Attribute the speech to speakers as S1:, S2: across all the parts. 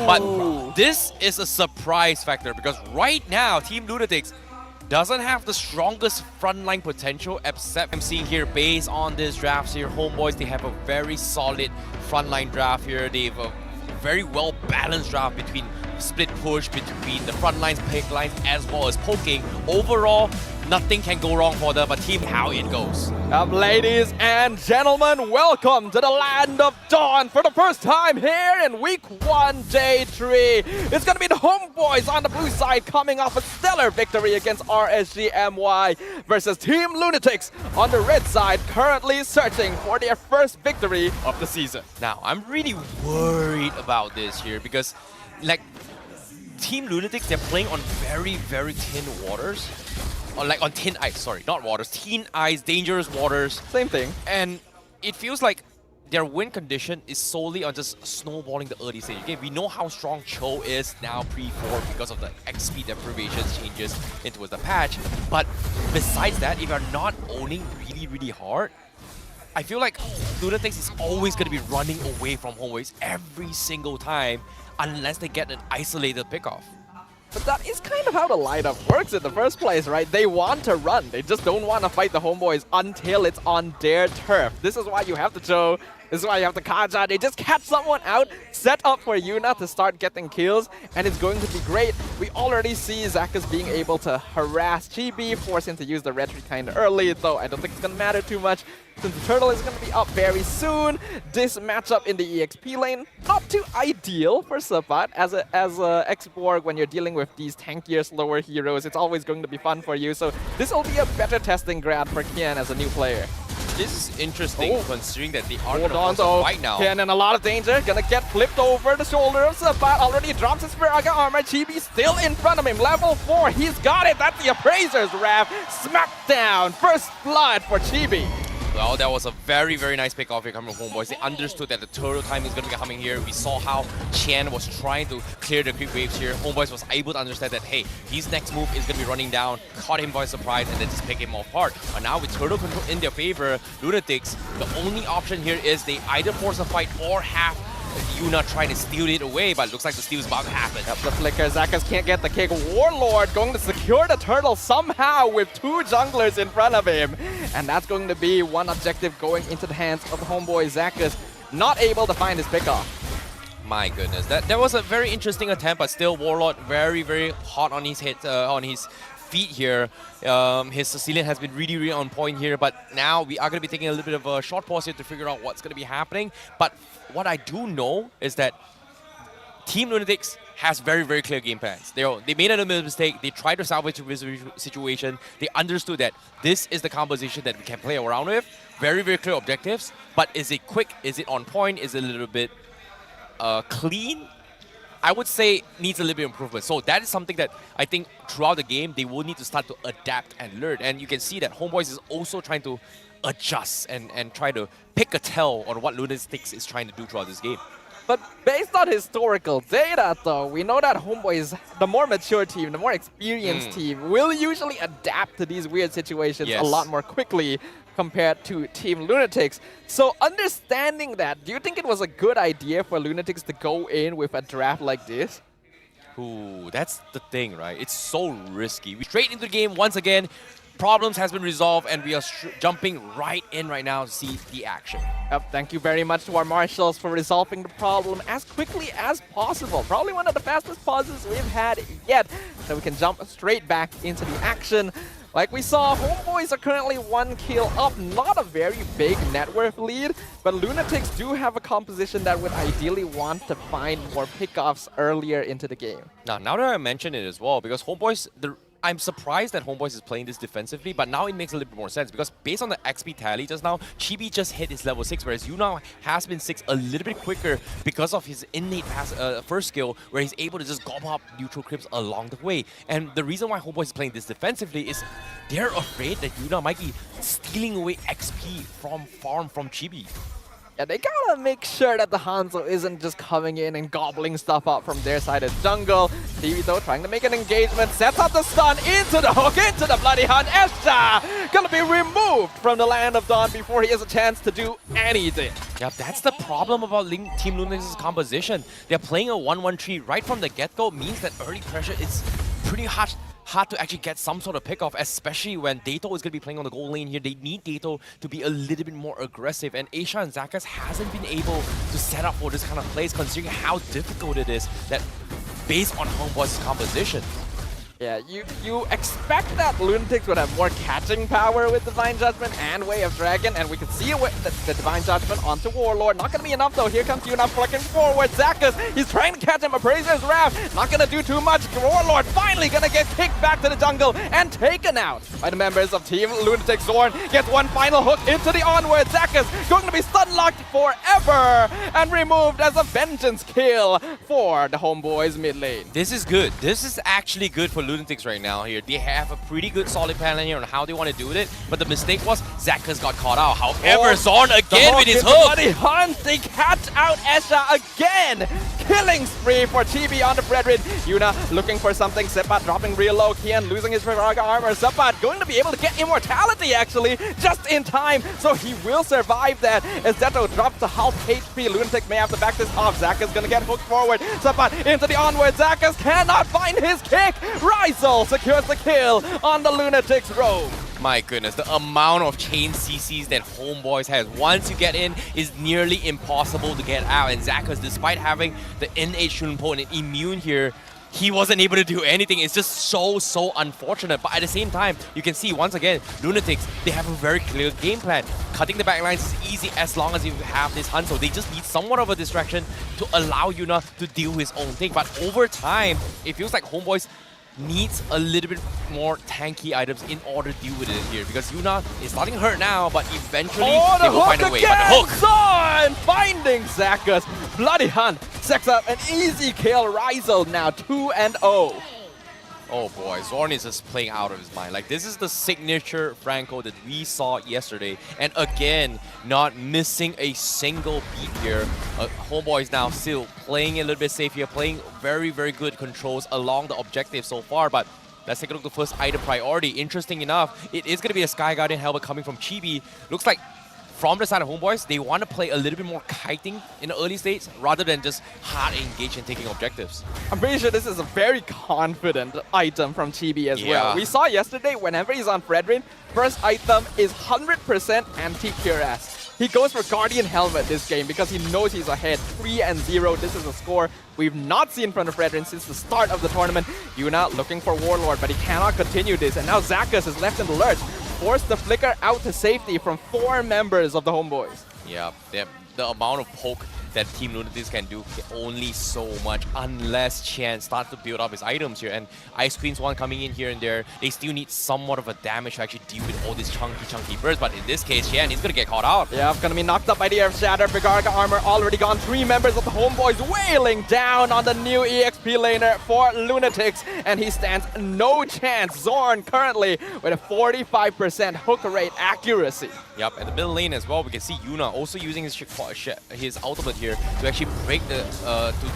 S1: But this is a surprise factor because right now, Team Lunatix doesn't have the strongest frontline potential, except I'm seeing here based on this draft here, Homebois, they have a very solid frontline draft here. They have a very well balanced draft between split push, between the front lines, pick lines, as well as poking. Overall, nothing can go wrong for them, but team, how it goes.
S2: Ladies and gentlemen, welcome to the land of dawn for the first time here in week 1, day 3. It's going to be the Homebois on the blue side coming off a stellar victory against RSGMY versus Team Lunatix on the red side, currently searching for their first victory of the season.
S1: Now, I'm really worried about this here because, like, Team Lunatix, they're playing on very, very thin waters. Or like on thin ice, sorry, not waters. Thin ice, dangerous waters.
S2: Same thing.
S1: And it feels like their win condition is solely on just snowballing the early stage. Okay, we know how strong Cho is now pre-4 because of the XP deprivation changes into the patch. But besides that, if you're not owning really, really hard, I feel like Lunatix is always going to be running away from Homebois every single time unless they get an isolated pickoff.
S2: But that is kind of how the lineup works in the first place, right? They want to run. They just don't want to fight the Homebois until it's on their turf. This is why you have the Joe. This is why you have the Kaja. They just catch someone out, set up for Yuna to start getting kills, and it's going to be great. We already see Zakas being able to harass Chibi, force him to use the retreat kind of early, though I don't think it's going to matter too much since the turtle is going to be up very soon. This matchup in the EXP lane, not too ideal for Sabat as a X-Borg when you're dealing with these tankier, slower heroes. It's always going to be fun for you, so this will be a better testing ground for Kian as a new player.
S1: This is interesting considering that they are
S2: Hold on though,
S1: right now.
S2: Kian in a lot of danger, gonna get flipped over the shoulder of Sabat, already drops his Spiraga armor, Chibi still in front of him, level 4, he's got it, that's the Appraiser's Wrath, smackdown, first blood for Chibi.
S1: Well, that was a very, very nice pick off here coming from Homebois. They understood that the turtle time is going to be coming here. We saw how Qian was trying to clear the creep waves here. Homebois was able to understand that, hey, his next move is going to be running down, caught him by surprise, and then just pick him apart. But now with turtle control in their favor, Lunatix, the only option here is they either force a fight or have Yuna trying to steal it away, but it looks like the steal is about to happen.
S2: Yep, the flicker, Zakas can't get the kick. Warlord going to secure the turtle somehow with 2 junglers in front of him. And that's going to be one objective going into the hands of the Homeboy Zakas, not able to find his pickoff.
S1: My goodness, that was a very interesting attempt, but still Warlord very, very hot on his head, on his feet here. His Sicilian has been really, really on point here, but now we are going to be taking a little bit of a short pause here to figure out what's going to be happening. But what I do know is that Team Lunatix has very, very clear game plans. They made a little mistake. They tried to salvage the situation. They understood that this is the composition that we can play around with. Very, very clear objectives. But is it quick? Is it on point? Is it a little bit clean? I would say needs a little bit of improvement. So that is something that I think throughout the game, they will need to start to adapt and learn. And you can see that Homebois is also trying to adjust and try to pick a tell on what Lunatix is trying to do throughout this game.
S2: But based on historical data, though, we know that Homebois, the more mature team, the more experienced team, will usually adapt to these weird situations a lot more quickly compared to Team Lunatix. So understanding that, do you think it was a good idea for Lunatix to go in with a draft like this?
S1: Ooh, that's the thing, right? It's so risky. We straight into the game once again. Problems has been resolved, and we are jumping right in right now to see the action.
S2: Yep, thank you very much to our marshals for resolving the problem as quickly as possible. Probably one of the fastest pauses we've had yet, so we can jump straight back into the action. Like we saw, Homebois are currently 1 kill up, not a very big net worth lead, but Lunatix do have a composition that would ideally want to find more pickoffs earlier into the game.
S1: Now that I mention it as well, because Homebois, I'm surprised that Homebois is playing this defensively, but now it makes a little bit more sense because based on the XP tally just now, Chibi just hit his level 6, whereas Yuna has been 6 a little bit quicker because of his innate first skill, where he's able to just gobble up neutral creeps along the way. And the reason why Homebois is playing this defensively is they're afraid that Yuna might be stealing away XP from farm from Chibi.
S2: Yeah, they gotta make sure that the Hanzo isn't just coming in and gobbling stuff up from their side of jungle. TV though trying to make an engagement, sets up the stun into the hook, into the Bloody Hunt. Esha gonna be removed from the Land of Dawn before he has a chance to do anything.
S1: Yeah, that's the problem about Team Lunatix's composition. They're playing a 1-1-3 right from the get-go, means that early pressure is pretty hard to actually get some sort of pick-off, especially when Dato is going to be playing on the goal lane here. They need Dato to be a little bit more aggressive, and Asia and Zakas hasn't been able to set up for this kind of plays, considering how difficult it is that based on Homebois' composition.
S2: Yeah, you expect that Lunatix would have more catching power with Divine Judgment and Way of Dragon, and we can see it with the Divine Judgment onto Warlord. Not gonna be enough though. Here comes Yuna flicking forward. Zakas, he's trying to catch him. Appraiser's Wrath, not gonna do too much. Warlord finally gonna get kicked back to the jungle and taken out by the members of Team Lunatix. Zorn gets one final hook into the onward. Zakas going to be stun locked forever and removed as a vengeance kill for the Homeboys mid lane.
S1: This is good. This is actually good for Lunatix right now here. They have a pretty good solid plan here on how they want to do it, but the mistake was Zakas got caught out. However, Zorn again with his hook.
S2: Bloody Hunt, they catch out Esha again. Killing spree for Chibi on the Brethren. Yuna looking for something. Seppat dropping real low. Kian losing his Viraga armor. Seppat going to be able to get immortality actually just in time, so he will survive that. As Zeto drops to half HP, Lunatix may have to back this off. Zakas gonna get hooked forward. Seppat into the onward. Zakas cannot find his kick. Rizal secures the kill on the Lunatix roam.
S1: My goodness, the amount of chain CCs that Homebois has once you get in is nearly impossible to get out. And Zakas, despite having the innate Shunpo and immune here, he wasn't able to do anything. It's just so unfortunate. But at the same time, you can see once again, Lunatix, they have a very clear game plan. Cutting the backlines is easy as long as you have this hunt. So they just need somewhat of a distraction to allow Yuna to deal his own thing. But over time, it feels like Homebois needs a little bit more tanky items in order to deal with it here, because Yuna is starting to hurt now, but eventually they will find a way. But the hook!
S2: Zorn finding Zakas. Bloody Hunt sets up an easy kill. Rizal now 2-0.
S1: Oh boy, Zorn is just playing out of his mind. Like, this is the signature Franco that we saw yesterday. And again, not missing a single beat here. Homeboy is now still playing a little bit safe here, playing very good controls along the objective so far. But let's take a look at the first item priority. Interesting enough, it is going to be a Sky Guardian helmet coming from Chibi. Looks like from the side of Homebois, they want to play a little bit more kiting in the early stages rather than just hard engage and taking objectives.
S2: I'm pretty sure this is a very confident item from Chibi as well. We saw yesterday, whenever he's on Fredrin, first item is 100% anti-cuirass. He goes for Guardian Helmet this game because he knows he's ahead. 3-0, this is a score we've not seen from the Fredrin since the start of the tournament. Yuna looking for Warlord, but he cannot continue this. And now Zakas is left in the lurch. Forced the flicker out to safety from 4 members of the Homebois.
S1: Yeah, the amount of poke that Team Lunatix can do only so much unless Qian starts to build up his items here. And Ice Queen's one coming in here and there. They still need somewhat of a damage to actually deal with all these chunky bursts. But in this case, Qian is going to get caught out.
S2: Yeah, gonna be knocked up by the Earth Shatter. Bigarga armor already gone. 3 members of the Homebois wailing down on the new EXP laner for Lunatix. And he stands no chance. Zorn currently with a 45% hook rate accuracy.
S1: Yep, and the middle lane as well, we can see Yuna also using his ultimate here to actually break the, to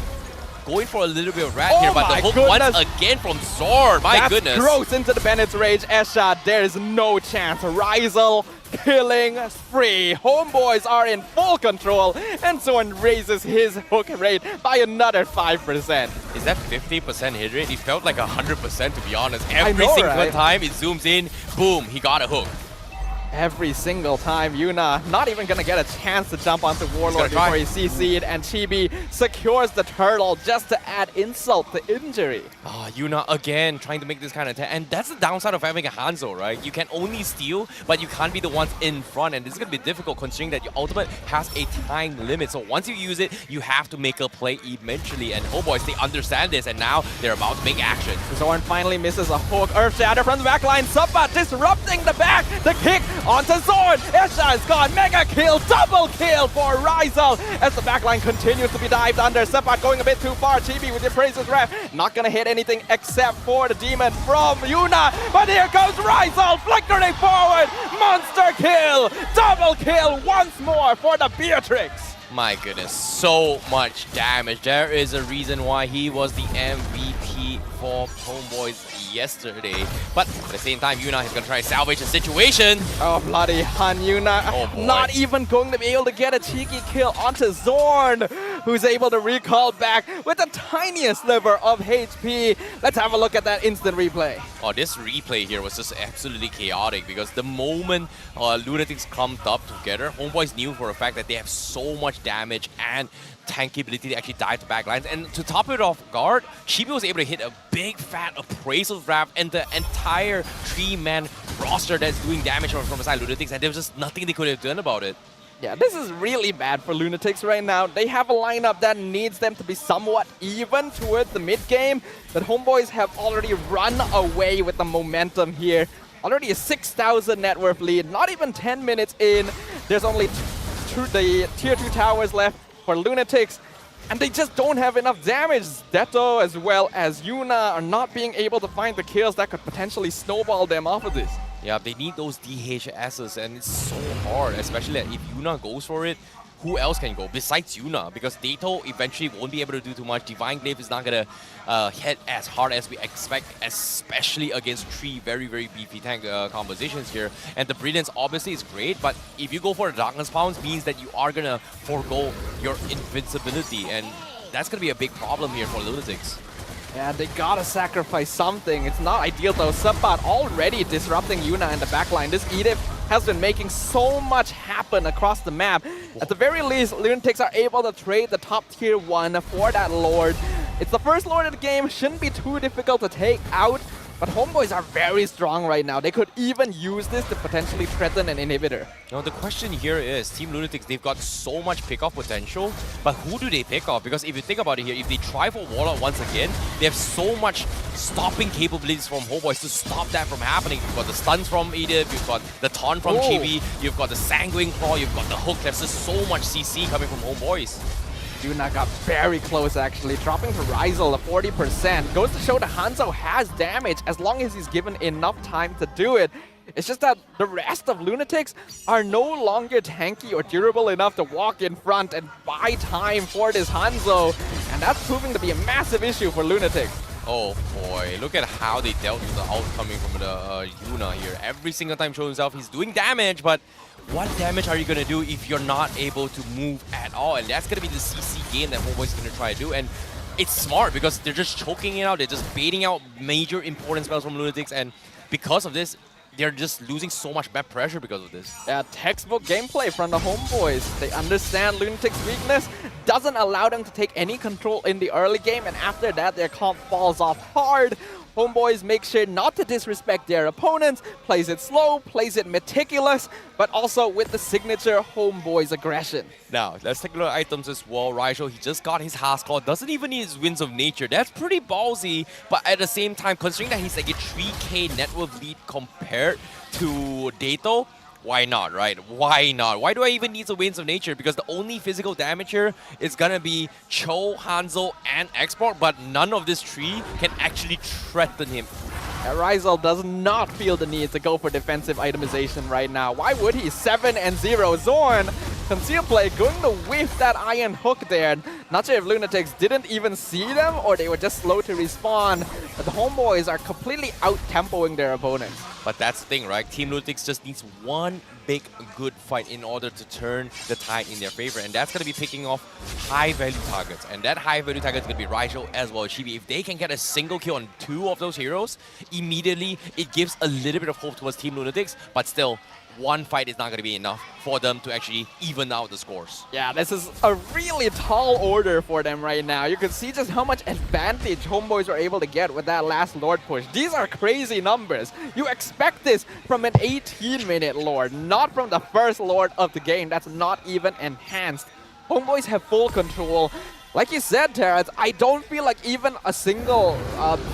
S1: go in for a little bit of rat here, but the hook once again from Zorn, my goodness.
S2: That's gross into the Bennett's Rage. Esha, there is no chance. Rizal killing spree. Homebois are in full control, and Zorn raises his hook rate by another 5%.
S1: Is that 50% hit rate? It felt like 100% to be honest. Every single time it zooms in, boom, he got a hook.
S2: Every single time, Yuna not even gonna get a chance to jump onto Warlord before he CC'd, and Chibi secures the turtle just to add insult to injury.
S1: Yuna again trying to make this kind of attack, and that's the downside of having a Hanzo, right? You can only steal, but you can't be the ones in front, and this is gonna be difficult considering that your ultimate has a time limit. So once you use it, you have to make a play eventually, and Homebois, they understand this, and now they're about to make action.
S2: Zorn finally misses a hook. Earth Shatter from the backline. Sabbat disrupting the back. The kick onto Zorn. Esha is gone. Mega kill, double kill for Rizal as the backline continues to be dived under. Sepat going a bit too far. Chibi with the praises ref. Not gonna hit anything except for the demon from Yuna. But here goes Rizal flickering forward. Monster kill, double kill once more for the Beatrix.
S1: My goodness, so much damage. There is a reason why he was the MVP for Homebois yesterday. But at the same time, Yuna is going to try to salvage the situation.
S2: Oh, bloody Han Yuna.
S1: Oh, boy.
S2: Not even going to be able to get a cheeky kill onto Zorn, who's able to recall back with the tiniest sliver of HP. Let's have a look at that instant replay.
S1: Oh, this replay here was just absolutely chaotic because the moment Lunatix clumped up together, Homeboys knew for a fact that they have so much damage and tanky ability to actually dive the back lines. And to top it off guard, Chibi was able to hit a big fat appraisal draft and the entire 3-man roster that's doing damage from beside Lunatix, and there was just nothing they could have done about it.
S2: Yeah, this is really bad for Lunatix right now. They have a lineup that needs them to be somewhat even towards the mid game, but Homeboys have already run away with the momentum here. Already a 6,000 net worth lead, not even 10 minutes in. There's only the tier 2 towers left for Lunatix, and they just don't have enough damage. Detto as well as Yuna are not being able to find the kills that could potentially snowball them off of this.
S1: Yeah, they need those DHSs, and it's so hard, especially if Yuna goes for it. Who else can go besides Yuna? Because Dato eventually won't be able to do too much. Divine Glaive is not going to hit as hard as we expect, especially against 3 very, very beefy tank compositions here. And the Brilliance obviously is great, but if you go for a Darkness Pounce, means that you are going to forego your invincibility, and that's going to be a big problem here for Lunatix.
S2: Yeah, they gotta sacrifice something. It's not ideal though. Subbat already disrupting Yuna in the backline. This Edith has been making so much happen across the map. At the very least, Lunatix are able to trade the top tier 1 for that Lord. It's the first Lord of the game, shouldn't be too difficult to take out. But Homeboys are very strong right now. They could even use this to potentially threaten an inhibitor.
S1: Now the question here is, Team Lunatix, they've got so much pick-off potential, but who do they pick off? Because if you think about it here, if they try for Warlock once again, they have so much stopping capabilities from Homeboys to stop that from happening. You've got the stuns from Edith, you've got the taunt from Chibi, you've got the Sanguine Claw, you've got the hook. There's just so much CC coming from Homeboys.
S2: Yuna got very close actually, dropping to Rizal at 40%. Goes to show that Hanzo has damage as long as he's given enough time to do it. It's just that the rest of Lunatix are no longer tanky or durable enough to walk in front and buy time for this Hanzo. And that's proving to be a massive issue for Lunatix.
S1: Oh boy, look at how they dealt with the ult coming from the Yuna here. Every single time showing himself, he's doing damage, but what damage are you going to do if you're not able to move at all? And that's going to be the CC game that Homeboy's going to try to do. And it's smart because they're just choking it out. They're just baiting out major important spells from Lunatix. And because of this, they're just losing so much map pressure because of this.
S2: Yeah, textbook gameplay from the Homeboys. They understand Lunatix's weakness, doesn't allow them to take any control in the early game. And after that, their comp falls off hard. Homeboys make sure not to disrespect their opponents, plays it slow, plays it meticulous, but also with the signature Homeboys aggression.
S1: Now, let's take a look at items as well. Raisho, he just got his Haas Claw, doesn't even need his Winds of Nature. That's pretty ballsy, but at the same time, considering that he's like a 3k net worth lead compared to Dato, why not, right? Why not? Why do I even need the Winds of Nature? Because the only physical damage here is gonna be Cho, Hanzo, and Export, but none of this tree can actually threaten him.
S2: Rizal does not feel the need to go for defensive itemization right now. Why would he? 7-0. Zorn, conceal play, going to whiff that iron hook there. Not sure if Lunatix didn't even see them or they were just slow to respawn. But the Homeboys are completely out-tempoing their opponents.
S1: But that's the thing, right? Team Lunatix just needs one big good fight in order to turn the tide in their favor. And that's going to be picking off high-value targets. And that high-value target is going to be Raisho as well as Chibi. If they can get a single kill on 2 of those heroes, immediately it gives a little bit of hope towards Team Lunatix. But still, one fight is not going to be enough for them to actually even out the scores.
S2: Yeah, this is a really tall order for them right now. You can see just how much advantage Homeboys were able to get with that last Lord push. These are crazy numbers. You expect this from an 18-minute Lord, not from the first Lord of the game. That's not even enhanced. Homeboys have full control. Like you said, Terrence, I don't feel like even a single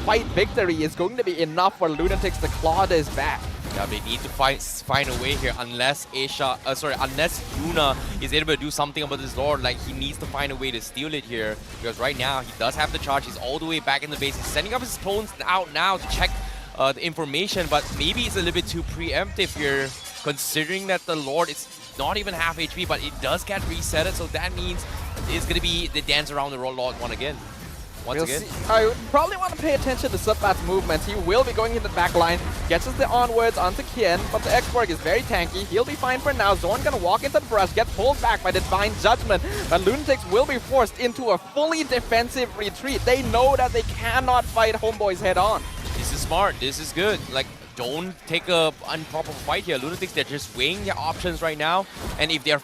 S2: fight victory is going to be enough for Lunatix to claw this back.
S1: Yeah, they need to find a way here unless unless Yuna is able to do something about this Lord. Like, he needs to find a way to steal it here, because right now he does have the charge. He's all the way back in the base. He's sending up his clones out now to check the information, but maybe it's a little bit too preemptive here, considering that the Lord is not even half HP, but it does get resetted, so that means it's going to be the dance around the Lord once again.
S2: I would probably want to pay attention to Subbat's movements. He will be going into the back line, gets us the onwards onto Kien, but the X-Borg is very tanky. He'll be fine for now. Zorn gonna walk into the brush, get pulled back by the Divine Judgment, but Lunatix will be forced into a fully defensive retreat. They know that they cannot fight Homeboys head on.
S1: This is smart. This is good. Like, don't take a improper fight here. Lunatix, they're just weighing their options right now, and if they're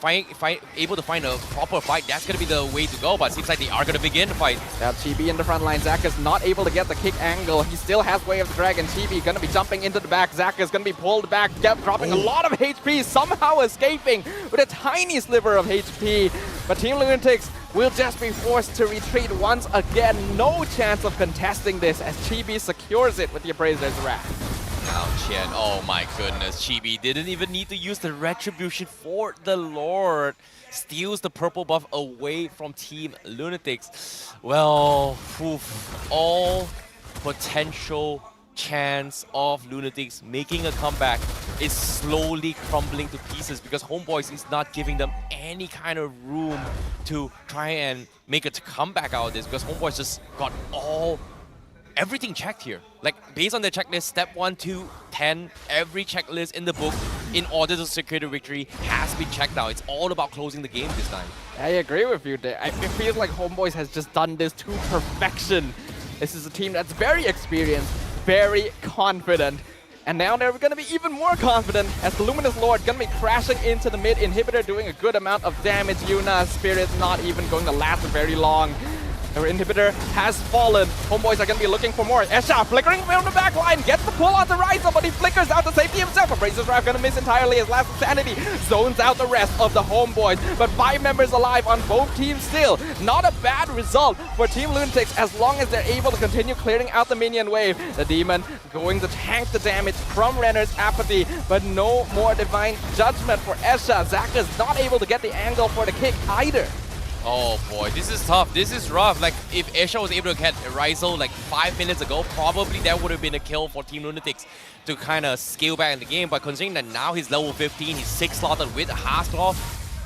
S1: able to find a proper fight, that's going to be the way to go, but it seems like they are going to begin the fight.
S2: That's Chibi in the front line. Zaka is not able to get the kick angle. He still has Way of the Dragon. Chibi going to be jumping into the back. Zaka is going to be pulled back, dropping a lot of HP, somehow escaping with a tiny sliver of HP, but Team Lunatix will just be forced to retreat once again. No chance of contesting this as Chibi secures it with the Appraiser's Wrath.
S1: Now Chen, oh my goodness, Chibi didn't even need to use the Retribution for the Lord. Steals the purple buff away from Team Lunatix. Well, all potential chance of Lunatix making a comeback is slowly crumbling to pieces, because Homeboys is not giving them any kind of room to try and make a comeback out of this, because Homeboys just got everything checked here. Like, based on the checklist, step 1 to 10, every checklist in the book in order to secure the victory has been checked out. It's all about closing the game this time.
S2: I agree with you there. It feels like Homeboys has just done this to perfection. This is a team that's very experienced, very confident, and now they're going to be even more confident as the Luminous Lord going to be crashing into the mid inhibitor, doing a good amount of damage. Yuna's Spirit not even going to last very long. Our inhibitor has fallen. Homeboys are going to be looking for more. Esha flickering from the back line. Gets the pull on the Ryzel, but he flickers out to safety himself. Appraiser's Wrath going to miss entirely his last sanity. Zones out the rest of the Homeboys. But 5 members alive on both teams still. Not a bad result for Team Lunatix as long as they're able to continue clearing out the minion wave. The Demon going to tank the damage from Renner's Apathy, but no more Divine Judgment for Esha. Zaka's not able to get the angle for the kick either.
S1: Oh boy, this is tough. This is rough. Like, if Esha was able to get Ryzel like 5 minutes ago, probably that would have been a kill for Team Lunatix to kind of scale back in the game. But considering that now he's level 15, he's 6 slotted with a Haskell,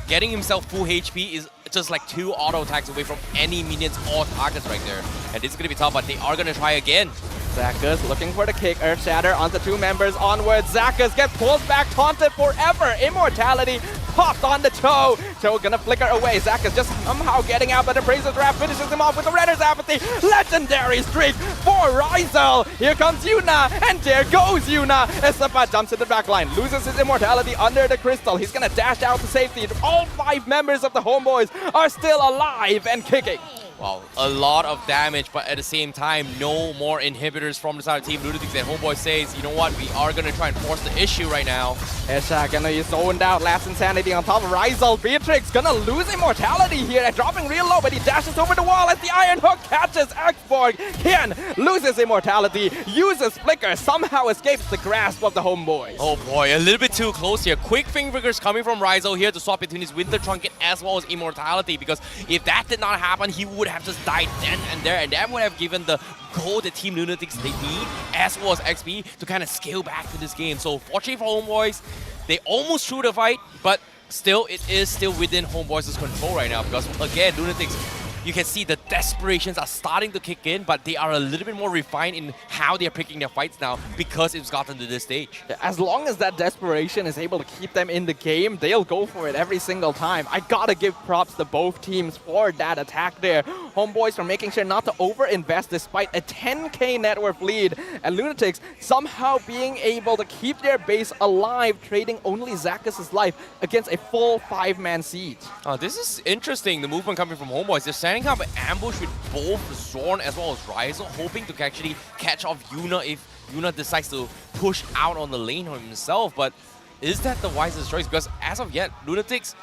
S1: getting himself full HP is just like 2 auto attacks away from any minions or targets right there. And this is going to be tough, but they are going to try again.
S2: Zakas looking for the kick. Earth Shatter onto 2 members onwards. Zakas gets pulled back, taunted forever. Immortality popped on the Cho. Cho gonna flicker away. Zakas just somehow getting out, but Appraiser's Wrath finishes him off with the Renner's Apathy. Legendary streak for Ryzel. Here comes Yuna, and there goes Yuna. As Sabat jumps in the back line, loses his immortality under the crystal. He's gonna dash out to safety. All 5 members of the Homeboys are still alive and kicking.
S1: Wow, a lot of damage, but at the same time, no more inhibitors from the side of Team Lunatix. And Homeboy says, you know what, we are going to try and force the issue right now.
S2: Esha gonna be zoned out, last insanity on top of Ryzel. Beatrix gonna lose immortality here and dropping real low, but he dashes over the wall as the Iron Hook catches X-Borg. Kian loses immortality, uses Flicker, somehow escapes the grasp of the Homeboys.
S1: Oh boy, a little bit too close here. Quick fingers coming from Ryzel here to swap between his Winter Trinket as well as immortality, because if that did not happen, he would have just died then and there, and that would have given the goal that Team Lunatix they need, as well as XP, to kind of scale back to this game. So fortunately for Homeboys, they almost threw the fight, but still, it is still within Homeboys' control right now, because again, Lunatix, you can see the desperations are starting to kick in, but they are a little bit more refined in how they're picking their fights now, because it's gotten to this stage.
S2: As long as that desperation is able to keep them in the game, they'll go for it every single time. I gotta give props to both teams for that attack there. Homeboys for making sure not to over-invest despite a 10k net worth lead, and Lunatix somehow being able to keep their base alive, trading only Zakas' life against a full 5-man siege.
S1: This is interesting, the movement coming from Homeboys. They're setting up an ambush with both Zorn as well as Ryzel, hoping to actually catch off Yuna if Yuna decides to push out on the lane himself. But is that the wisest choice? Because as of yet, Lunatix,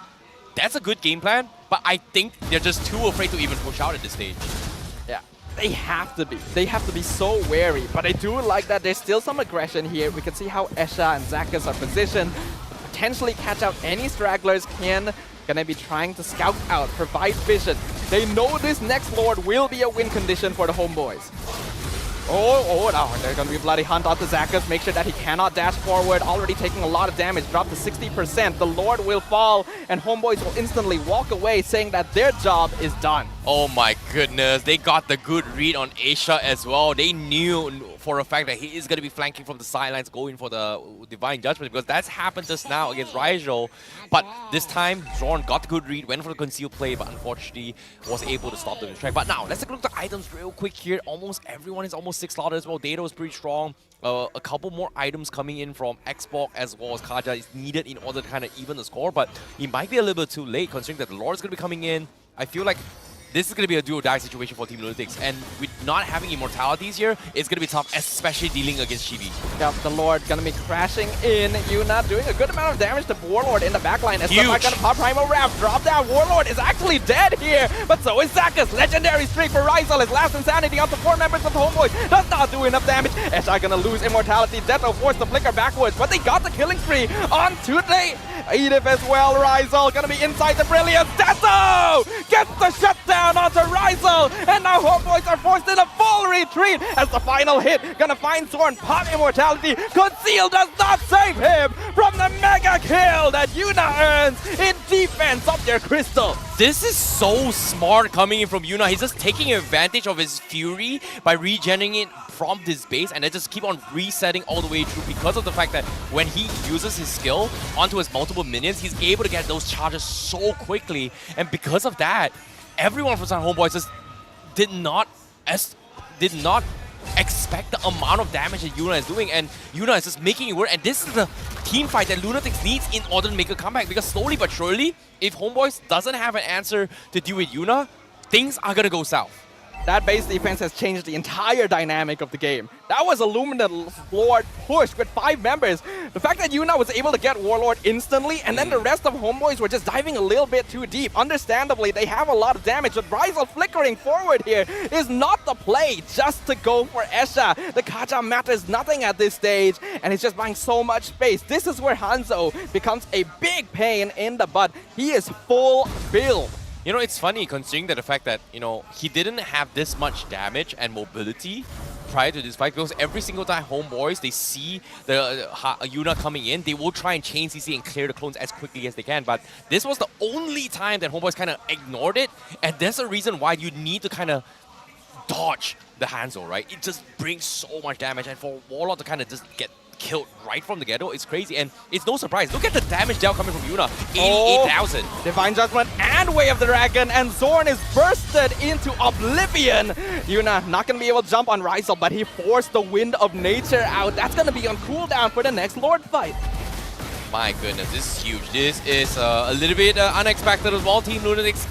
S1: that's a good game plan, but I think they're just too afraid to even push out at this stage.
S2: Yeah, They have to be. They have to be so wary. But I do like that there's still some aggression here. We can see how Escha and Zakas are positioned to potentially catch out any stragglers. Kian gonna be trying to scout out, provide vision. They know this next Lord will be a win condition for the Homeboys. Oh, no, they're gonna be bloody hunt onto Zakas. Make sure that he cannot dash forward. Already taking a lot of damage, dropped to 60%. The Lord will fall, and Homeboys will instantly walk away, saying that their job is done.
S1: Oh my goodness, they got the good read on Asia as well. They knew for a fact that he is going to be flanking from the sidelines, going for the Divine Judgment, because that's happened just now against Rigel. But this time, Zorn got the good read, went for the concealed play, but unfortunately was able to stop the distract. But now, let's take a look at the items real quick here. Almost everyone is almost 6 slaughters as well. Dado is pretty strong. A couple more items coming in from Xbox as well as Kaja is needed in order to kind of even the score, but it might be a little bit too late considering that the Lord is going to be coming in. I feel like this is going to be a do-or-die situation for Team Lunatix, and with not having immortalities here, it's going to be tough, especially dealing against Chibi.
S2: Yep, the Lord gonna be crashing in. Yuna doing a good amount of damage to Warlord in the backline. As Huge. Gonna pop Primal Wrap, drop down. Warlord is actually dead here, but so is Zakas. Legendary streak for Rizal. His last insanity onto 4 members of the Homeboys does not do enough damage. Escha gonna lose immortality. Death will force the flicker backwards, but they got the killing spree on today. Edith as well. Rizal gonna be inside the Brilliance. Death gets the shutdown onto Rizal, and now Homeboys are forced in a full retreat as the final hit gonna find Zorn, pop immortality. Conceal does not save him from the mega kill that Yuna earns in defense of their crystal.
S1: This is so smart coming in from Yuna. He's just taking advantage of his fury by regenerating it from his base, and they just keep on resetting all the way through because of the fact that when he uses his skill onto his multiple minions, he's able to get those charges so quickly, and because of that, everyone from Sun Homeboys just did not expect the amount of damage that Yuna is doing, and Yuna is just making it work. And this is the team fight that Lunatix needs in order to make a comeback, because slowly but surely, if Homeboys doesn't have an answer to deal with Yuna, things are gonna go south.
S2: That base defense has changed the entire dynamic of the game. That was a Luminous Lord push with 5 members. The fact that Yuna was able to get Warlord instantly, and then the rest of Homeboys were just diving a little bit too deep. Understandably, they have a lot of damage, but Rizal flickering forward here is not the play just to go for Escha. The Kaja matters nothing at this stage, and he's just buying so much space. This is where Hanzo becomes a big pain in the butt. He is full build.
S1: You know, it's funny considering that the fact that, you know, he didn't have this much damage and mobility prior to this fight, because every single time Homeboys, they see the Yuna coming in, they will try and chain CC and clear the clones as quickly as they can. But this was the only time that Homeboys kind of ignored it, and there's a reason why you need to kind of dodge the Hanzo, right? It just brings so much damage, and for Warlord to kind of just get killed right from the ghetto, it's crazy, and it's no surprise. Look at the damage dealt coming from Yuna, 88,000.
S2: Divine Judgment and Way of the Dragon, and Zorn is bursted into oblivion. Yuna not going to be able to jump on Rizal, but he forced the Wind of Nature out. That's going to be on cooldown for the next Lord fight.
S1: My goodness, this is huge. This is a little bit unexpected as well. Team Lunatix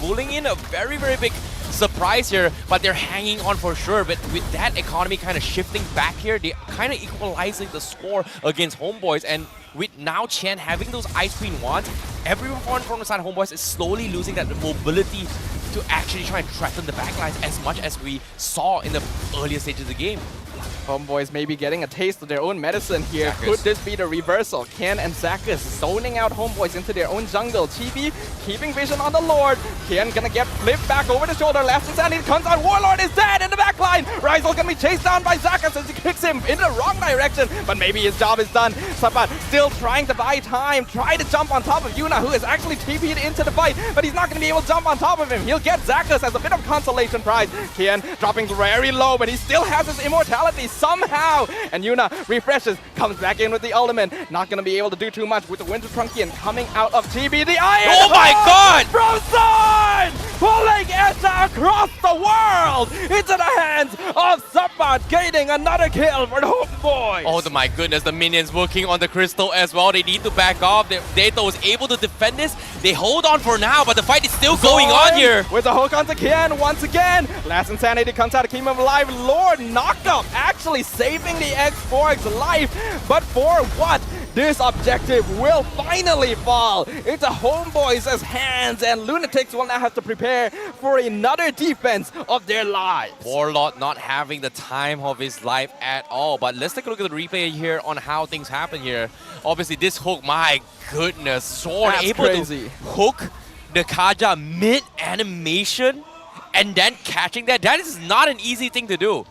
S1: pulling in a very, very big surprise here, but they're hanging on for sure. But with that economy kind of shifting back here, they're kind of equalizing the score against Homeboys. And with now Chen having those Ice Queen wands, everyone from the side of Homeboys is slowly losing that mobility to actually try and threaten the backlines as much as we saw in the earlier stages of the game.
S2: Homeboys may be getting a taste of their own medicine here.
S1: Zakas.
S2: Could this be the reversal? Kian and Zakas zoning out Homeboys into their own jungle. Chibi keeping vision on the Lord. Kian gonna get flipped back over the shoulder. Last insanity comes out. Warlord is dead in the backline. Rizal gonna be chased down by Zakas as he kicks him in the wrong direction. But maybe his job is done. Sabat still trying to buy time. Try to jump on top of Yuna, who is actually TP'd into the fight. But he's not gonna be able to jump on top of him. He'll get Zakas as a bit of consolation prize. Kian dropping very low, but he still has his immortality somehow. And Yuna refreshes, comes back in with the ultimate. Not going to be able to do too much with the Winter Trunkian coming out of TB. The Iron
S1: Oh my God!
S2: From Zorn! Pulling Escha across the world into the hands of Sabat, gaining another kill for the Homeboys.
S1: Oh my goodness, the minions working on the crystal as well. They need to back off. Dato is able to defend this. They hold on for now, but the fight is still going on here.
S2: With the hook onto Kian once again. Last insanity comes out of Kingdom of Life. Lord Knockup actually saving the X4's life. But for what? this objective will finally fall into Homeboys' hands, and Lunatix will now have to prepare for another defense of their lives.
S1: Warlord not having the time of his life at all. But let's take a look at the replay here on how things happen here. Obviously, this hook, my goodness, Zorn
S2: That's
S1: able
S2: crazy.
S1: to hook the Kaja mid-animation and then catching that. That is not an easy thing to do.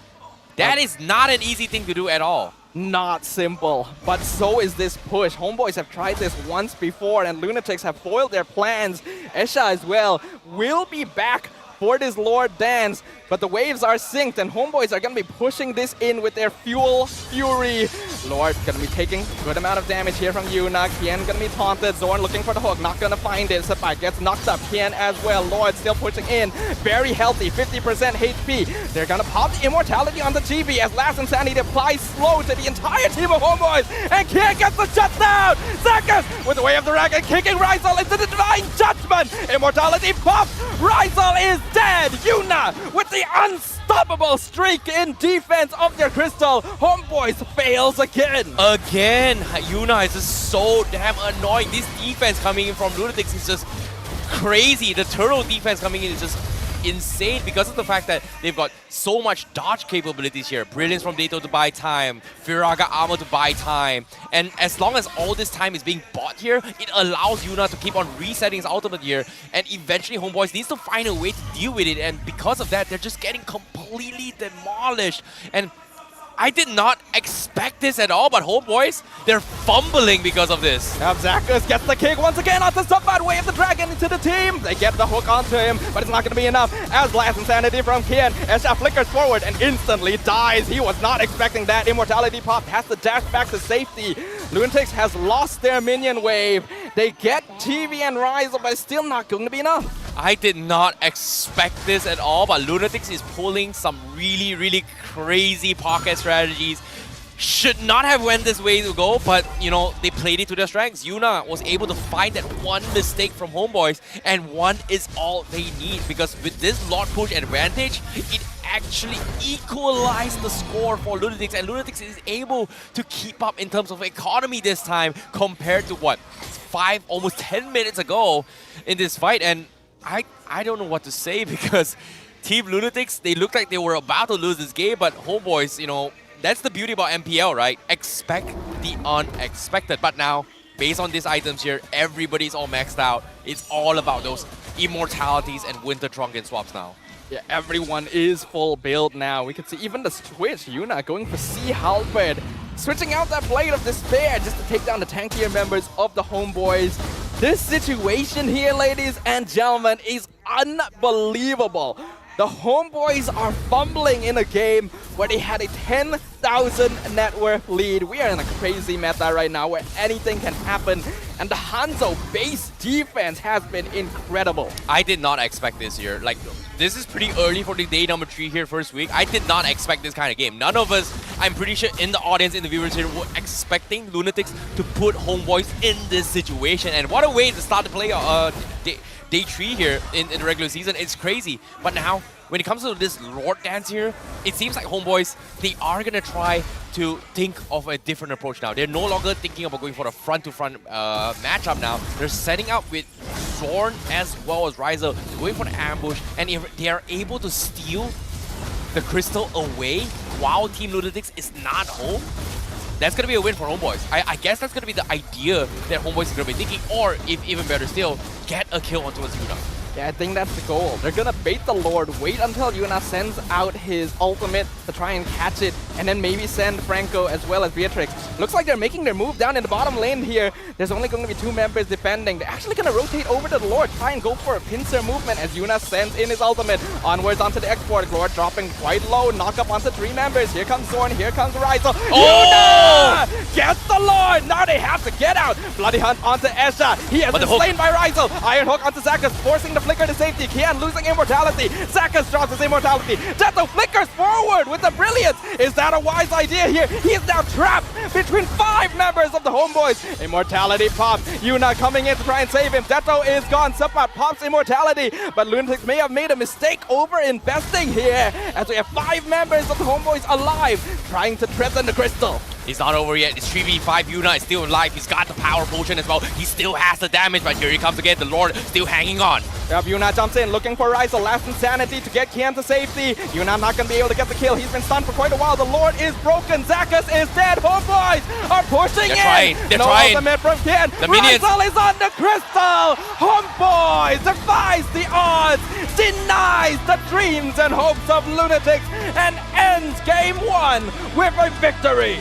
S1: That is not an easy thing to do at all.
S2: Not simple, but so is this push. Homeboys have tried this once before, and Lunatix have foiled their plans. Esha as well will be back for this Lord dance, but the waves are synced, and Homeboys are going to be pushing this in with their Fuel Fury. Lord going to be taking a good amount of damage here from Yuna. Kian going to be taunted. Zorn looking for the hook, not going to find it. Sapai gets knocked up. Kian as well. Lord still pushing in. Very healthy, 50% HP. They're going to pop the immortality on the GB as Last Insanity applies slow to the entire team of Homeboys, and Kian gets the shutdown. Zakas with the way of the dragon kicking Rizal into the Divine Judgment. Immortality pops. Rizal is dead. Yuna with the unstoppable streak in defense of their crystal. Homeboys fails again.
S1: Again, Yuna is just so damn annoying. This defense coming in from Lunatix is just crazy. The turtle defense coming in is just insane because of the fact that they've got so much dodge capabilities here. Brilliance from Dato to buy time, Firaga armor to buy time, and as long as all this time is being bought here, it allows Yuna to keep on resetting his ultimate here, and eventually Homeboys needs to find a way to deal with it, and because of that, they're just getting completely demolished. And I did not expect this at all, but Homeboys, they're fumbling because of this.
S2: Now Zakas gets the kick once again onto Subbat, Way of the Dragon into the team. They get the hook onto him, but it's not going to be enough as Last Insanity from Kian. Esha flickers forward and instantly dies. He was not expecting that. Immortality pop has to dash back to safety. Lunatix has lost their minion wave. They get TV and Rizal, but it's still not going to be enough.
S1: I did not expect this at all, but Lunatix is pulling some really, really crazy pocket strategies. Should not have went this way to go, but, you know, they played it to their strengths. Yuna was able to find that one mistake from Homeboys, and one is all they need, because with this Lord push advantage, it actually equalized the score for Lunatix, and Lunatix is able to keep up in terms of economy this time compared to, what, 5, almost 10 minutes ago in this fight. And I don't know what to say, because Team Lunatix, they looked like they were about to lose this game, but Homeboys, you know, that's the beauty about MPL, right? Expect the unexpected. But now, based on these items here, everybody's all maxed out. It's all about those immortalities and Winter Trunking swaps now.
S2: Yeah, everyone is full build now. We can see even the switch. Yuna going for Sea Halberd, switching out that Blade of Despair just to take down the tankier members of the Homeboys. This situation here, ladies and gentlemen, is unbelievable. The Homeboys are fumbling in a game where they had a 10,000 net worth lead. We are in a crazy meta right now where anything can happen, and the Hanzo base defense has been incredible.
S1: I did not expect this here. Like, this is pretty early for the day number 3 here, first week. I did not expect this kind of game. None of us, I'm pretty sure in the audience, in the viewers here, were expecting Lunatix to put Homeboys in this situation. And what a way to start the play day 3 here in the regular season. It's crazy. But now, when it comes to this Lord dance here, it seems like Homeboys, they are going to try to think of a different approach now. They're no longer thinking about going for a front-to-front matchup now. They're setting up with Zorn as well as Rizal, going for an ambush, and if they are able to steal the crystal away while Team Lunatix is not home, that's going to be a win for Homeboys. I guess that's going to be the idea that Homeboys is going to be thinking, or if even better still, get a kill onto Yuna.
S2: Yeah, I think that's the goal. They're gonna bait the Lord, wait until Yuna sends out his ultimate to try and catch it, and then maybe send Franco as well as Beatrix. Looks like they're making their move down in the bottom lane here. There's only going to be 2 members defending. They're actually gonna rotate over to the Lord, try and go for a pincer movement as Yuna sends in his ultimate. Onwards onto the export. Lord dropping quite low, knock up onto 3 members. Here comes Zorn, here comes Rizal.
S1: Oh!
S2: Yuna gets the Lord! Now they have to get out. Bloody Hunt onto Esha. He has been slain by Rizal. Iron Hook onto Zakas, forcing the flicker to safety. Kian losing immortality. Zakas drops his immortality. Jetto flickers forward with the brilliance. Is that a wise idea here? He is now trapped between 5 members of the Homeboys. Immortality pops. Yuna coming in to try and save him. Jetto is gone. Subbat pops immortality. But Lunatix may have made a mistake over investing here, as we have 5 members of the Homeboys alive, trying to threaten the crystal.
S1: It's not over yet. It's 3v5. Yuna is still alive. He's got the power potion as well. He still has the damage, but here he comes again. The Lord still hanging on.
S2: Yep, Yuna jumps in, looking for Rise, the last insanity to get Kian to safety. Yuna not going to be able to get the kill. He's been stunned for quite a while. The Lord is broken. Zakas is dead. Homeboys are pushing in.
S1: They're
S2: no
S1: trying.
S2: ultimate from Kian.
S1: The minions.
S2: Rizal is on the crystal. Homeboys defies the odds, denies the dreams and hopes of Lunatix, and ends game 1 with a victory.